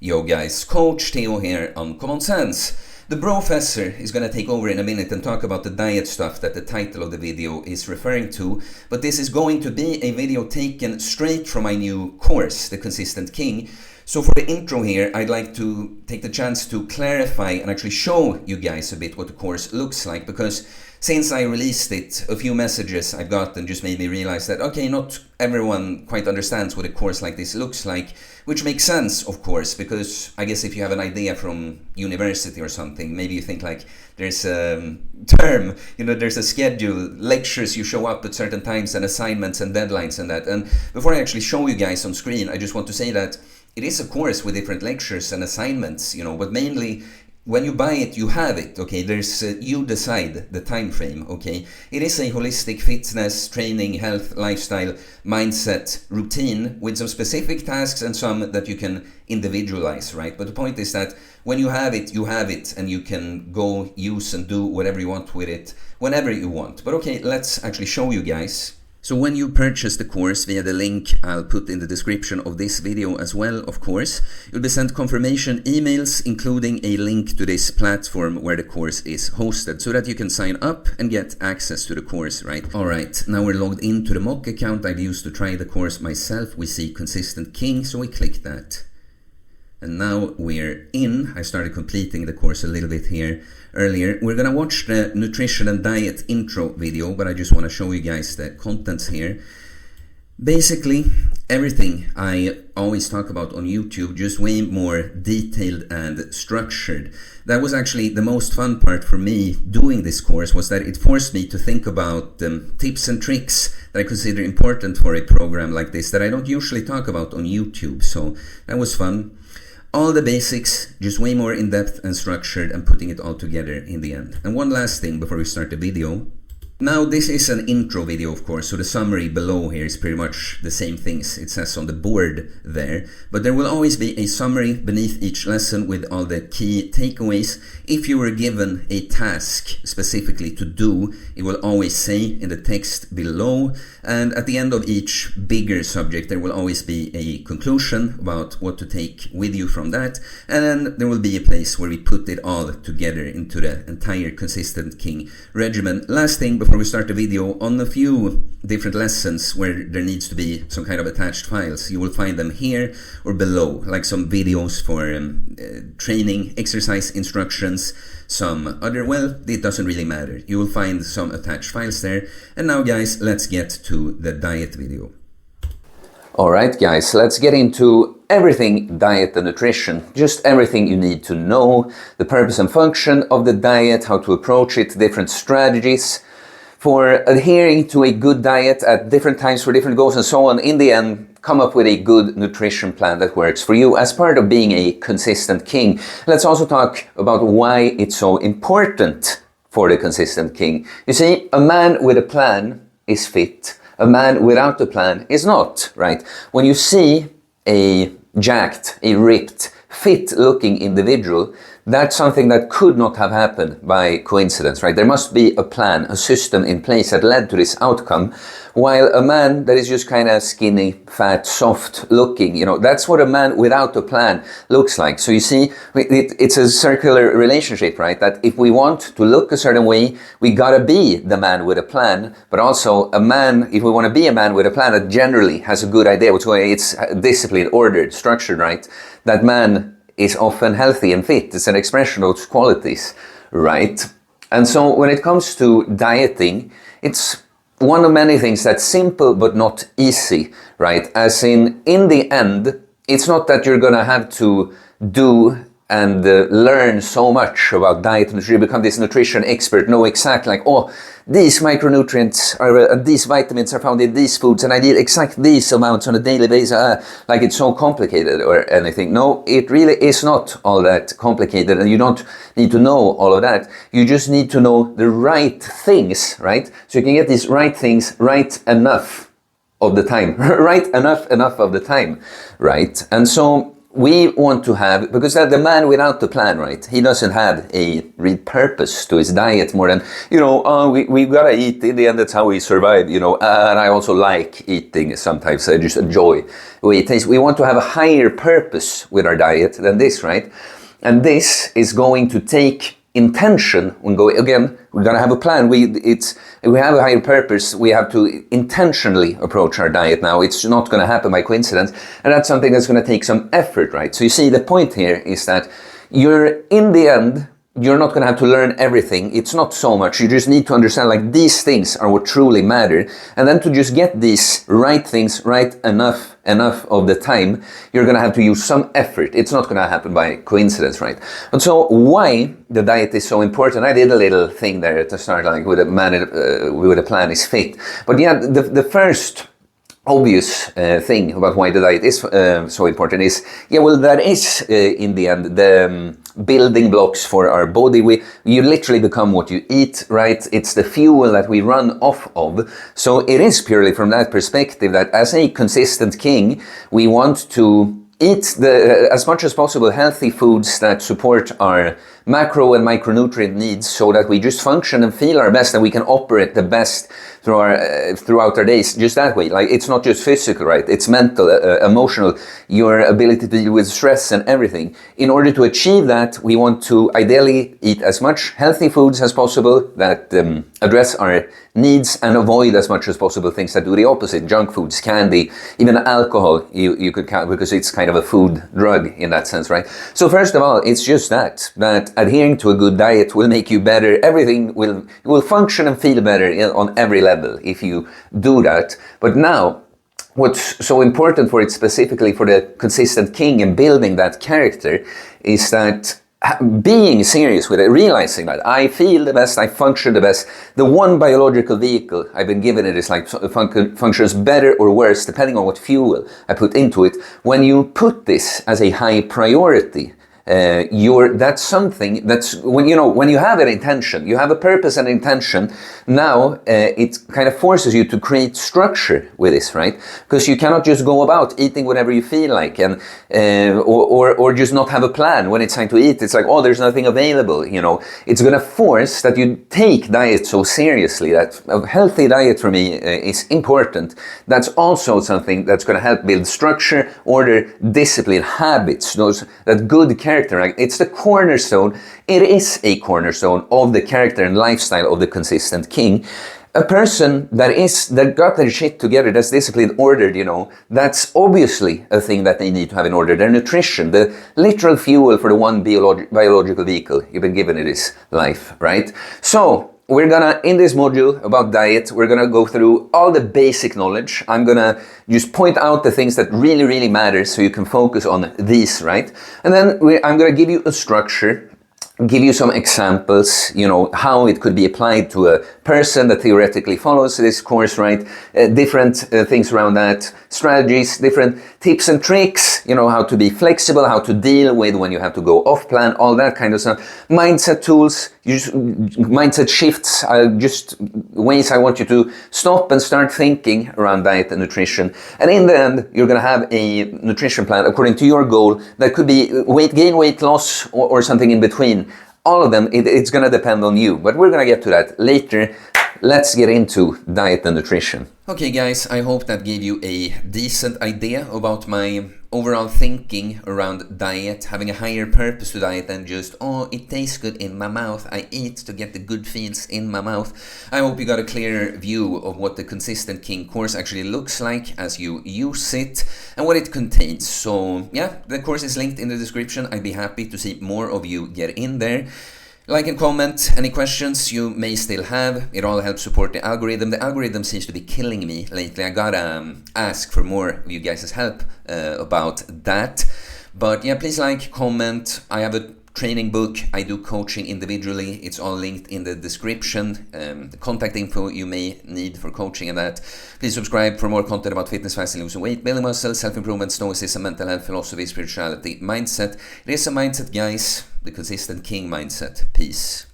Yo guys, Coach Theo here on Common Sense. The Professor is gonna take over in a minute and talk about the diet stuff that the title of the video is referring to, but this is going to be a video taken straight from my new course, The Konsistent King. So for the intro here, I'd like to take the chance to clarify and actually show you guys a bit what the course looks like, because since I released it, a few messages I've gotten just made me realize that, okay, not everyone quite understands what a course like this looks like, which makes sense, of course, because I guess if you have an idea from university or something, maybe you think like there's a term, there's a schedule, lectures, you show up at certain times and assignments and deadlines and that. And before I actually show you guys on screen, I just want to say that it is a course with different lectures and assignments, but mainly when you buy it, you have it, okay? There's, you decide the time frame, okay? It is a holistic fitness, training, health, lifestyle, mindset, routine with some specific tasks and some that you can individualize, right? But the point is that when you have it, and you can go use and do whatever you want with it whenever you want. But okay, let's actually show you guys. So when you purchase the course via the link I'll put in the description of this video as well, of course, you'll be sent confirmation emails including a link to this platform where the course is hosted so that you can sign up and get access to the course, right? Alright, now we're logged into the mock account I've used to try the course myself. We see Konsistent King, so we click that. And now we're in. I started completing the course a little bit here earlier. We're gonna watch the nutrition and diet intro video, but I just want to show you guys the contents here. Basically, everything I always talk about on YouTube, just way more detailed and structured. That was actually the most fun part for me doing this course, was that it forced me to think about tips and tricks that I consider important for a program like this that I don't usually talk about on YouTube. So that was fun. All the basics, just way more in-depth and structured, and putting it all together in the end. And one last thing before we start the video. Now this is an intro video, of course, so the summary below here is pretty much the same things it says on the board there, but there will always be a summary beneath each lesson with all the key takeaways. If you were given a task specifically to do, it will always say in the text below, and at the end of each bigger subject there will always be a conclusion about what to take with you from that, and then there will be a place where we put it all together into the entire Konsistent King regimen. Last thing before we start the video, on a few different lessons where there needs to be some kind of attached files, you will find them here or below, like some videos for training, exercise instructions, some other, well, it doesn't really matter. You will find some attached files there. And now guys, let's get to the diet video. Alright guys, let's get into everything diet and nutrition, just everything you need to know, the purpose and function of the diet, how to approach it, different strategies for adhering to a good diet at different times for different goals and so on. In the end, come up with a good nutrition plan that works for you as part of being a consistent king. Let's also talk about why it's so important for the Konsistent King. You see, a man with a plan is fit. A man without a plan is not, right? When you see a jacked, a ripped, fit-looking individual, that's something that could not have happened by coincidence, right? There must be a plan, a system in place that led to this outcome, while a man that is just kind of skinny, fat, soft looking, that's what a man without a plan looks like. So you see, it's a circular relationship, right? That if we want to look a certain way, we gotta be the man with a plan, but also a man, if we want to be a man with a plan that generally has a good idea, which way it's disciplined, ordered, structured, right? That man is often healthy and fit. It's an expression of those qualities, right? And so when it comes to dieting, it's one of many things that's simple but not easy, right? As in the end, it's not that you're gonna have to do and learn so much about diet and nutrition, become this nutrition expert, know exactly like, oh, these micronutrients are, these vitamins are found in these foods, and I need exact these amounts on a daily basis, like it's so complicated or anything. No, it really is not all that complicated, and you don't need to know all of that. You just need to know the right things, right? So you can get these right things right enough of the time, right enough of the time, right? And so we want to have, because the man without the plan, right? He doesn't have a real purpose to his diet more than, we gotta eat. In the end, that's how we survive, and I also like eating sometimes. I just enjoy the way it tastes. We want to have a higher purpose with our diet than this, right? And this is going to take intention. We're gonna have a plan. We have a higher purpose. We have to intentionally approach our diet now. It's not gonna happen by coincidence, and that's something that's gonna take some effort, right? So you see, the point here is that in the end, you're not going to have to learn everything. It's not so much. You just need to understand, like, these things are what truly matter. And then to just get these right things right enough of the time, you're going to have to use some effort. It's not going to happen by coincidence, right? But so why the diet is so important? I did a little thing there at the start, like with a plan is fit. But yeah, the first obvious thing about why the diet is so important is, that is in the end the building blocks for our body. You literally become what you eat, right? It's the fuel that we run off of. So it is purely from that perspective that as a consistent king, we want to eat as much as possible healthy foods that support our macro and micronutrient needs, so that we just function and feel our best, and we can operate the best throughout our days just that way. Like, it's not just physical, right? It's mental, emotional, your ability to deal with stress and everything. In order to achieve that, we want to ideally eat as much healthy foods as possible that address our needs, and avoid as much as possible things that do the opposite. Junk foods, candy, even alcohol, you could count, because it's kind of a food drug in that sense, right? So first of all, it's just that adhering to a good diet will make you better. Everything will function and feel better on every level if you do that. But now, what's so important for it, specifically for the consistent king and building that character, is that being serious with it, realizing that I feel the best, I function the best. The one biological vehicle I've been given, it is like functions better or worse depending on what fuel I put into it. When you put this as a high priority, that's something that's when you have an intention, you have a purpose and intention. Now it kind of forces you to create structure with this, right? Because you cannot just go about eating whatever you feel like, and or just not have a plan when it's time to eat. It's like, oh, there's nothing available. It's gonna force that you take diet so seriously. That a healthy diet for me is important. That's also something that's gonna help build structure, order, discipline, habits. That good character. Right? It's the cornerstone. It is a cornerstone of the character and lifestyle of the consistent king. A person that got their shit together, that's disciplined, ordered, that's obviously a thing that they need to have in order. Their nutrition, the literal fuel for the one biological vehicle you've been given in this life, right? So we're gonna, in this module about diet, we're gonna go through all the basic knowledge. I'm gonna just point out the things that really, really matter, so you can focus on these, right? And then I'm gonna give you a structure, give you some examples, how it could be applied to a person that theoretically follows this course, right? Different things around that, strategies, different tips and tricks, how to be flexible, how to deal with when you have to go off plan, all that kind of stuff. Mindset tools, mindset shifts, just ways I want you to stop and start thinking around diet and nutrition. And in the end, you're going to have a nutrition plan according to your goal. That could be weight gain, weight loss, or something in between. All of them, it's going to depend on you, but we're going to get to that later. Let's get into diet and nutrition. Okay guys, I hope that gave you a decent idea about my overall thinking around diet, having a higher purpose to diet than just, oh, it tastes good in my mouth, I eat to get the good feels in my mouth. I hope you got a clearer view of what the Consistent King course actually looks like as you use it and what it contains. So yeah, the course is linked in the description. I'd be happy to see more of you get in there. Like and comment any questions you may still have. It all helps support the algorithm. The algorithm seems to be killing me lately. I gotta ask for more of you guys' help about that. But yeah, please like, comment. I have a training book. I do coaching individually. It's all linked in the description. The contact info you may need for coaching and that. Please subscribe for more content about fitness, fasting, losing weight, building muscle, self-improvement, stoicism, mental health, philosophy, spirituality, mindset. It is a mindset, guys. The Consistent King mindset. Peace.